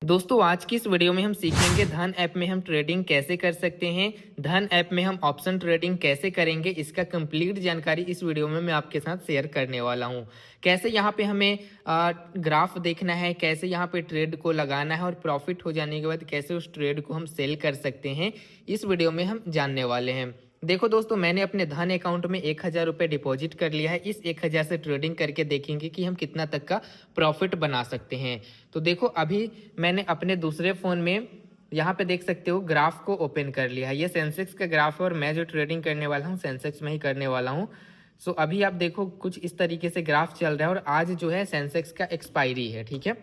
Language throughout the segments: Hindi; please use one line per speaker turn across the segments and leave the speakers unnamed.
दोस्तों आज की इस वीडियो में हम सीखेंगे धन ऐप में हम ट्रेडिंग कैसे कर सकते हैं। धन ऐप में हम ऑप्शन ट्रेडिंग कैसे करेंगे, इसका कंप्लीट जानकारी इस वीडियो में मैं आपके साथ शेयर करने वाला हूं। कैसे यहां पे हमें ग्राफ देखना है, कैसे यहां पे ट्रेड को लगाना है और प्रॉफिट हो जाने के बाद कैसे उस ट्रेड को हम सेल कर सकते हैं, इस वीडियो में हम जानने वाले हैं। देखो दोस्तों, मैंने अपने धन अकाउंट में 1000 रुपये डिपॉजिट कर लिया है। इस 1000 से ट्रेडिंग करके देखेंगे कि हम कितना तक का प्रॉफिट बना सकते हैं। तो देखो, अभी मैंने अपने दूसरे फ़ोन में यहाँ पे देख सकते हो ग्राफ को ओपन कर लिया है। ये सेंसेक्स का ग्राफ है और मैं जो ट्रेडिंग करने वाला हूँ सेंसेक्स में ही करने वाला हूँ। सो अभी आप देखो कुछ इस तरीके से ग्राफ चल रहा है और आज जो है सेंसेक्स का एक्सपायरी है, ठीक है।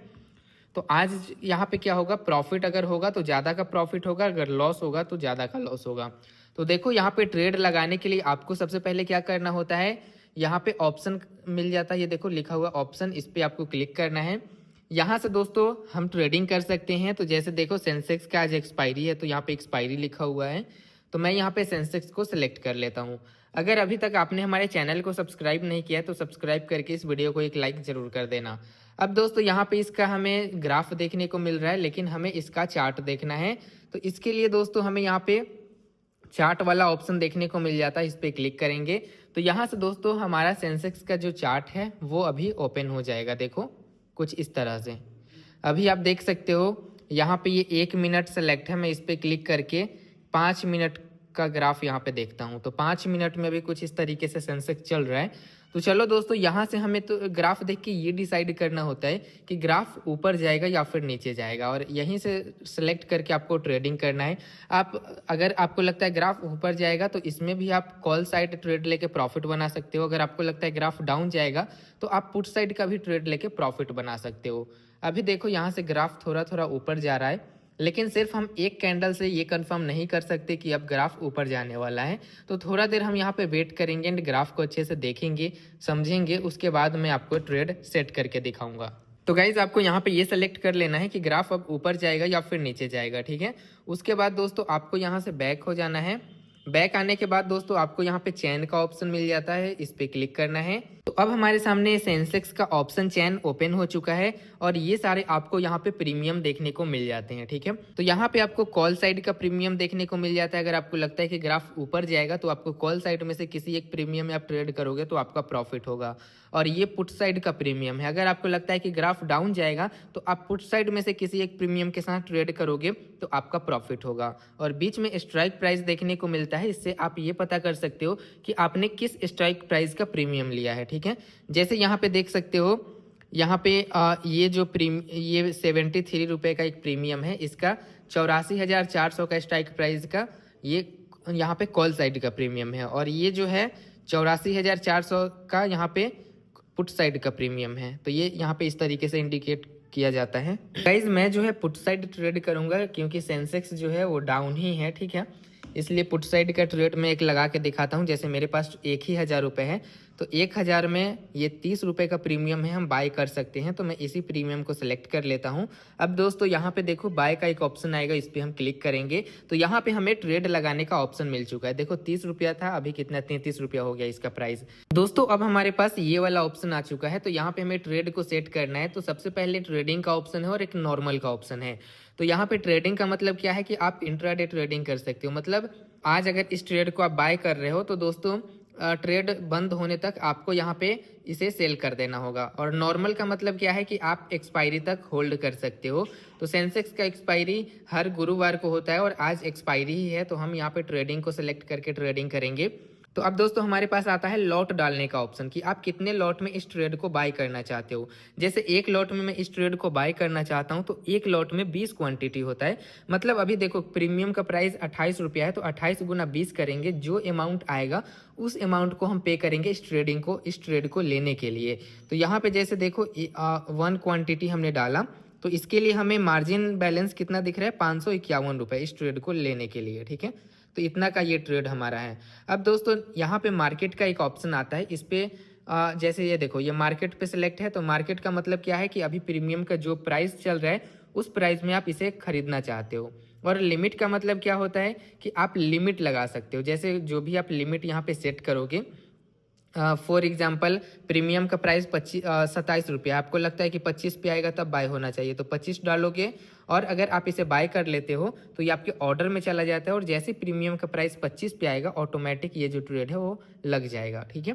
तो आज यहाँ पे क्या होगा, प्रॉफिट अगर होगा तो ज़्यादा का प्रॉफिट होगा, अगर लॉस होगा तो ज़्यादा का लॉस होगा। तो देखो, यहाँ पे ट्रेड लगाने के लिए आपको सबसे पहले क्या करना होता है, यहाँ पे ऑप्शन मिल जाता है। ये देखो लिखा हुआ ऑप्शन, इस पर आपको क्लिक करना है। यहाँ से दोस्तों हम ट्रेडिंग कर सकते हैं। तो जैसे देखो सेंसेक्स का आज एक्सपायरी है तो यहाँ पे एक्सपायरी लिखा हुआ है, तो मैं यहाँ पे सेंसेक्स को सिलेक्ट कर लेता हूँ। अगर अभी तक आपने हमारे चैनल को सब्सक्राइब नहीं किया है तो सब्सक्राइब करके इस वीडियो को एक लाइक जरूर कर देना। अब दोस्तों यहाँ पे इसका हमें ग्राफ देखने को मिल रहा है, लेकिन हमें इसका चार्ट देखना है। तो इसके लिए दोस्तों हमें यहाँ पे चार्ट वाला ऑप्शन देखने को मिल जाता है, इस पर क्लिक करेंगे तो यहाँ से दोस्तों हमारा सेंसेक्स का जो चार्ट है वो अभी ओपन हो जाएगा। देखो कुछ इस तरह से अभी आप देख सकते हो। यहाँ पे ये 1 मिनट सेलेक्ट है, मैं इस पर क्लिक करके 5 मिनट का ग्राफ यहाँ पे देखता हूँ। तो 5 मिनट में भी कुछ इस तरीके से सेंसेक्स चल रहा है। तो चलो दोस्तों, यहाँ से हमें तो ग्राफ देख के ये डिसाइड करना होता है कि ग्राफ ऊपर जाएगा या फिर नीचे जाएगा, और यहीं से सेलेक्ट करके आपको ट्रेडिंग करना है। अगर आपको लगता है ग्राफ ऊपर जाएगा तो इसमें भी आप कॉल साइड ट्रेड लेके प्रॉफिट बना सकते हो। अगर आपको लगता है ग्राफ डाउन जाएगा तो आप पुट साइड का भी ट्रेड लेके प्रॉफिट बना सकते हो। अभी देखो यहाँ से ग्राफ थोड़ा थोड़ा ऊपर जा रहा है, लेकिन सिर्फ हम एक कैंडल से ये कंफर्म नहीं कर सकते कि अब ग्राफ ऊपर जाने वाला है। तो थोड़ा देर हम यहाँ पे वेट करेंगे एंड ग्राफ को अच्छे से देखेंगे, समझेंगे, उसके बाद मैं आपको ट्रेड सेट करके दिखाऊंगा। तो गाइज आपको यहाँ पे ये सेलेक्ट कर लेना है कि ग्राफ अब ऊपर जाएगा या फिर नीचे जाएगा, ठीक है। उसके बाद दोस्तों आपको यहाँ से बैक हो जाना है। बैक आने के बाद दोस्तों आपको यहाँ पे चैन का ऑप्शन मिल जाता है, इस पे क्लिक करना है। तो अब हमारे सामने सेंसेक्स का ऑप्शन चैन ओपन हो चुका है और ये सारे आपको यहाँ पे प्रीमियम देखने को मिल जाते हैं, ठीक है। तो यहाँ पे आपको कॉल साइड का प्रीमियम देखने को मिल जाता है। अगर आपको लगता है कि ग्राफ ऊपर जाएगा तो आपको कॉल साइड में से किसी एक प्रीमियम में आप ट्रेड करोगे तो आपका प्रॉफिट होगा। और ये पुट साइड का प्रीमियम है। अगर आपको लगता है कि ग्राफ डाउन जाएगा तो आप पुट साइड में से किसी एक प्रीमियम के साथ ट्रेड करोगे तो आपका प्रॉफिट होगा। और बीच में स्ट्राइक प्राइस देखने को मिलता है, इससे आप ये पता कर सकते हो कि आपने किस स्ट्राइक प्राइस का प्रीमियम लिया है, ठीक है। जैसे यहाँ पे देख सकते हो, यहाँ पे ये 73 रुपये का एक प्रीमियम है, इसका 84,400 का स्ट्राइक प्राइस का ये यहाँ पे कॉल साइड का प्रीमियम है, और ये जो है 84,400 का यहाँ पे पुट साइड का प्रीमियम है। तो ये यहाँ पे इस तरीके से इंडिकेट किया जाता है। गाइज मैं जो है पुट साइड ट्रेड करूंगा क्योंकि सेंसेक्स जो है वो डाउन ही है, ठीक है। इसलिए पुट साइड का ट्रेड में एक लगा के दिखाता हूँ। जैसे मेरे पास 1000 रुपये है तो 1000 में ये 30 रुपये का प्रीमियम है, हम बाय कर सकते हैं। तो मैं इसी प्रीमियम को सिलेक्ट कर लेता हूँ। अब दोस्तों यहाँ पे देखो बाय का एक ऑप्शन आएगा, इस पर हम क्लिक करेंगे तो यहाँ पे हमें ट्रेड लगाने का ऑप्शन मिल चुका है। देखो 30 रुपया था, अभी कितना 33 रुपया हो गया इसका प्राइस। दोस्तों अब हमारे पास ये वाला ऑप्शन आ चुका है। तो यहाँ पे हमें ट्रेड को सेट करना है। तो सबसे पहले ट्रेडिंग का ऑप्शन है और एक नॉर्मल का ऑप्शन है। तो यहाँ पे ट्रेडिंग का मतलब क्या है कि आप इंट्राडे ट्रेडिंग कर सकते हो। मतलब आज अगर इस ट्रेड को आप बाय कर रहे हो तो दोस्तों ट्रेड बंद होने तक आपको यहाँ पे इसे सेल कर देना होगा। और नॉर्मल का मतलब क्या है कि आप एक्सपायरी तक होल्ड कर सकते हो। तो सेंसेक्स का एक्सपायरी हर गुरुवार को होता है और आज एक्सपायरी ही है, तो हम यहाँ पे ट्रेडिंग को सिलेक्ट करके ट्रेडिंग करेंगे। तो अब दोस्तों हमारे पास आता है लॉट डालने का ऑप्शन कि आप कितने लॉट में इस ट्रेड को बाय करना चाहते हो। जैसे एक लॉट में मैं इस ट्रेड को बाय करना चाहता हूं तो एक लॉट में 20 क्वांटिटी होता है। मतलब अभी देखो प्रीमियम का प्राइस 28 रुपया है, तो 28 गुना 20 करेंगे, जो अमाउंट आएगा उस अमाउंट को हम पे करेंगे इस ट्रेड को लेने के लिए। तो यहाँ पे जैसे देखो 1 क्वांटिटी हमने डाला तो इसके लिए हमें मार्जिन बैलेंस कितना दिख रहा है, 551 रुपये इस ट्रेड को लेने के लिए, ठीक है। तो इतना का ये ट्रेड हमारा है। अब दोस्तों यहाँ पे मार्केट का एक ऑप्शन आता है, इस पे जैसे ये देखो ये मार्केट पे सिलेक्ट है। तो मार्केट का मतलब क्या है कि अभी प्रीमियम का जो प्राइस चल रहा है उस प्राइस में आप इसे खरीदना चाहते हो। और लिमिट का मतलब क्या होता है कि आप लिमिट लगा सकते हो। जैसे जो भी आप लिमिट यहाँ पे सेट करोगे, फॉर एग्जाम्पल प्रीमियम का प्राइस 27 रुपया, आपको लगता है कि 25 पे आएगा तब बाय होना चाहिए तो 25 डालोगे और अगर आप इसे बाय कर लेते हो तो ये आपके ऑर्डर में चला जाता है और जैसे प्रीमियम का प्राइस 25 पे आएगा ऑटोमेटिक ये जो ट्रेड है वो लग जाएगा। ठीक है,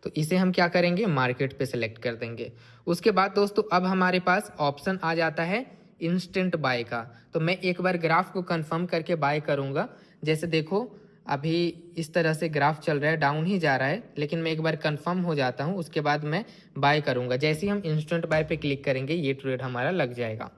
तो इसे हम क्या करेंगे, मार्केट पे सेलेक्ट कर देंगे। उसके बाद दोस्तों अब हमारे पास ऑप्शन आ जाता है इंस्टेंट बाय का। तो मैं एक बार ग्राफ को कंफर्म करके बाय करूंगा। जैसे देखो अभी इस तरह से ग्राफ चल रहा है, डाउन ही जा रहा है, लेकिन मैं एक बार कंफर्म हो जाता हूं, उसके बाद मैं बाय करूंगा। जैसे ही हम इंस्टेंट बाय पे क्लिक करेंगे ये ट्रेड हमारा लग जाएगा।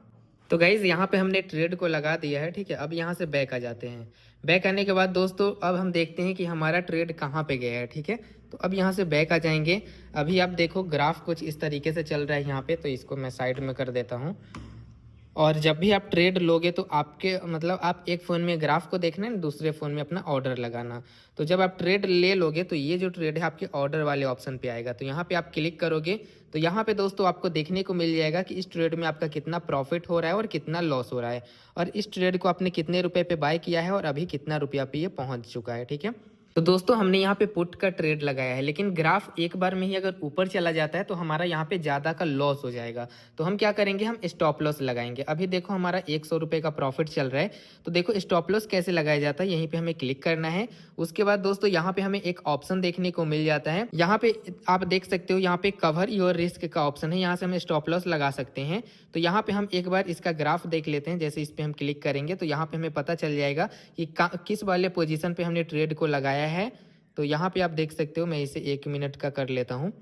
तो गाइज यहाँ पे हमने ट्रेड को लगा दिया है। ठीक है, अब यहाँ से बैक आ जाते हैं। बैक आने के बाद दोस्तों अब हम देखते हैं कि हमारा ट्रेड कहाँ पे गया है। ठीक है, तो अब यहाँ से बैक आ जाएंगे। अभी आप देखो ग्राफ कुछ इस तरीके से चल रहा है यहाँ पे, तो इसको मैं साइड में कर देता हूँ। और जब भी आप ट्रेड लोगे तो आपके मतलब आप एक फ़ोन में ग्राफ को देखना है, दूसरे फ़ोन में अपना ऑर्डर लगाना। तो जब आप ट्रेड ले लोगे तो ये जो ट्रेड है आपके ऑर्डर वाले ऑप्शन पे आएगा। तो यहाँ पे आप क्लिक करोगे तो यहाँ पे दोस्तों आपको देखने को मिल जाएगा कि इस ट्रेड में आपका कितना प्रॉफिट हो रहा है और कितना लॉस हो रहा है, और इस ट्रेड को आपने कितने रुपए पे बाय किया है और अभी कितना रुपया पे ये पहुँच चुका है। ठीक है, तो दोस्तों हमने यहाँ पे पुट का ट्रेड लगाया है, लेकिन ग्राफ एक बार में ही अगर ऊपर चला जाता है तो हमारा यहाँ पे ज़्यादा का लॉस हो जाएगा। तो हम क्या करेंगे, हम स्टॉप लॉस लगाएंगे। अभी देखो हमारा 100 रुपये का प्रॉफिट चल रहा है। तो देखो स्टॉप लॉस कैसे लगाया जाता है, यहीं पे हमें क्लिक करना है। उसके बाद दोस्तों यहाँ पे हमें एक ऑप्शन देखने को मिल जाता है। यहाँ पे आप देख सकते हो यहाँ पे कवर योर रिस्क का ऑप्शन है, यहाँ से हम स्टॉप लॉस लगा सकते हैं। तो यहाँ पे हम एक बार इसका ग्राफ देख लेते हैं। जैसे इस पे हम क्लिक करेंगे तो यहाँ पे हमें पता चल जाएगा कि किस वाले पोजीशन पे हमने ट्रेड को लगाया है। तो यहाँ पे आप देख सकते हो, मैं इसे 1 मिनट का कर लेता हूँ।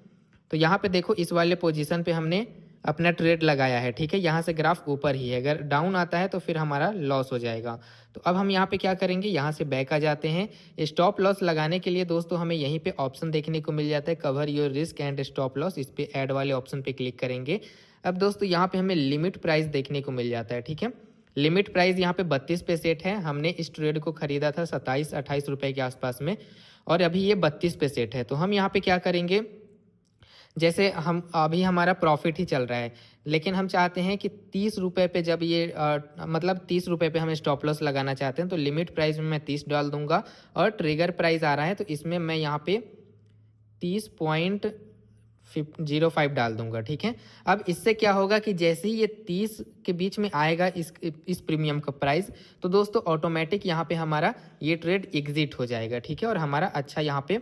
तो यहाँ पे देखो इस वाले पोजीशन पे हमने अपना ट्रेड लगाया है। ठीक है, यहाँ से ग्राफ ऊपर ही है, अगर डाउन आता है तो फिर हमारा लॉस हो जाएगा। तो अब हम यहाँ पे क्या करेंगे, यहाँ से बैक आ जाते हैं। स्टॉप लॉस लगाने के लिए दोस्तों हमें यहीं पे ऑप्शन देखने को मिल जाता है, cover your risk and stop loss. इस पे ऐड वाले ऑप्शन पे क्लिक करेंगे। अब दोस्तों यहाँ पे हमें लिमिट प्राइस देखने को मिल जाता है। ठीक है, लिमिट प्राइस यहाँ पे 32 पे सेट है। हमने इस ट्रेड को खरीदा था 27-28 रुपए के आसपास में, और अभी ये 32 पे सेट है। तो हम यहाँ पे क्या करेंगे, जैसे हम अभी हमारा प्रॉफिट ही चल रहा है, लेकिन हम चाहते हैं कि 30 रुपये पे जब ये मतलब 30 रुपये पे हमें स्टॉप लॉस लगाना चाहते हैं, तो लिमिट प्राइस में मैं 30 डाल दूंगा। और ट्रिगर प्राइस आ रहा है तो इसमें मैं यहाँ पे 30.05 डाल दूंगा। ठीक है, अब इससे क्या होगा कि जैसे ही ये 30 के बीच में आएगा इस प्रीमियम का प्राइस, तो दोस्तों ऑटोमेटिक यहाँ पे हमारा ये ट्रेड एग्जिट हो जाएगा। ठीक है, और हमारा अच्छा यहाँ पे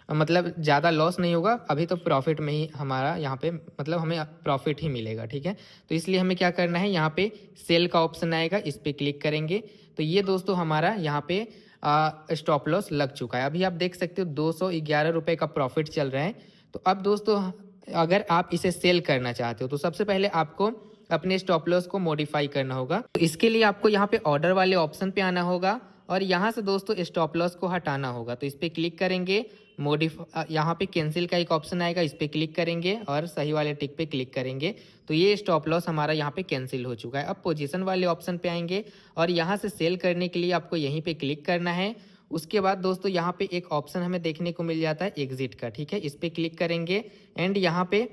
मतलब ज़्यादा लॉस नहीं होगा, अभी तो प्रॉफिट में ही हमारा यहाँ पे मतलब हमें प्रॉफिट ही मिलेगा। ठीक है, तो इसलिए हमें क्या करना है, यहाँ पे सेल का ऑप्शन आएगा, इस पर क्लिक करेंगे। तो ये दोस्तों हमारा यहाँ पे स्टॉप लॉस लग चुका है। अभी आप देख सकते हो 211 रुपये का प्रॉफिट चल रहा है। तो अब दोस्तों अगर आप इसे सेल करना चाहते हो तो सबसे पहले आपको अपने स्टॉप लॉस को मॉडिफाई करना होगा। तो इसके लिए आपको यहाँ पे ऑर्डर वाले ऑप्शन पे आना होगा और यहाँ से दोस्तों स्टॉप लॉस को हटाना होगा। तो इस पर क्लिक करेंगे, यहाँ पे कैंसिल का एक ऑप्शन आएगा, इस पर क्लिक करेंगे और सही वाले टिक पे क्लिक करेंगे। तो ये स्टॉप लॉस हमारा यहाँ पे कैंसिल हो चुका है। अब पोजीशन वाले ऑप्शन पे आएंगे और यहाँ से सेल करने के लिए आपको यहीं पे क्लिक करना है। उसके बाद दोस्तों यहाँ पे एक ऑप्शन हमें देखने को मिल जाता है एग्जिट का। ठीक है, इस पर क्लिक करेंगे एंड यहाँ पे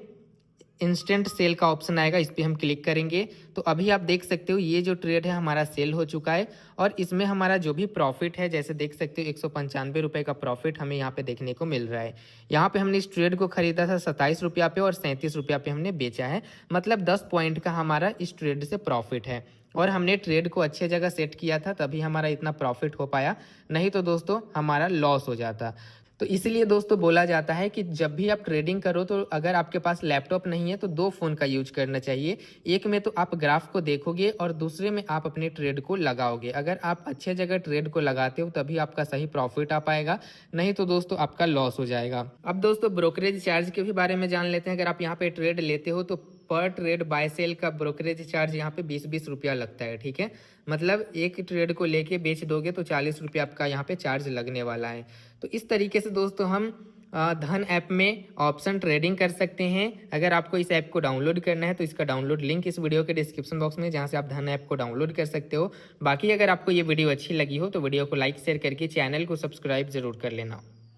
इंस्टेंट सेल का ऑप्शन आएगा, इस पर हम क्लिक करेंगे। तो अभी आप देख सकते हो ये जो ट्रेड है हमारा सेल हो चुका है और इसमें हमारा जो भी प्रॉफिट है, जैसे देख सकते हो 195 रुपये का प्रॉफिट हमें यहाँ पे देखने को मिल रहा है। यहाँ पे हमने इस ट्रेड को खरीदा था 27 रुपया पे और 37 रुपया पे हमने बेचा है, मतलब 10 पॉइंट का हमारा इस ट्रेड से प्रॉफिट है। और हमने ट्रेड को अच्छे जगह सेट किया था तभी हमारा इतना प्रॉफिट हो पाया, नहीं तो दोस्तों हमारा लॉस हो जाता। तो इसलिए दोस्तों बोला जाता है कि जब भी आप ट्रेडिंग करो तो अगर आपके पास लैपटॉप नहीं है तो 2 फ़ोन का यूज करना चाहिए। एक में तो आप ग्राफ को देखोगे और दूसरे में आप अपने ट्रेड को लगाओगे। अगर आप अच्छे जगह ट्रेड को लगाते हो तभी आपका सही प्रॉफिट आ पाएगा, नहीं तो दोस्तों आपका लॉस हो जाएगा। अब दोस्तों ब्रोकरेज चार्ज के भी बारे में जान लेते हैं। अगर आप यहाँ पे ट्रेड लेते हो तो पर ट्रेड बाय सेल का ब्रोकरेज चार्ज यहाँ पे 20-20 रुपया लगता है। ठीक है, मतलब एक ट्रेड को लेके बेच दोगे तो 40 रुपया आपका यहाँ पे चार्ज लगने वाला है। तो इस तरीके से दोस्तों हम धन ऐप में ऑप्शन ट्रेडिंग कर सकते हैं। अगर आपको इस ऐप को डाउनलोड करना है तो इसका डाउनलोड लिंक इस वीडियो के डिस्क्रिप्शन बॉक्स में, जहां से आप धन ऐप को डाउनलोड कर सकते हो। बाकी अगर आपको ये वीडियो अच्छी लगी हो तो वीडियो को लाइक शेयर करके चैनल को सब्सक्राइब जरूर कर लेना।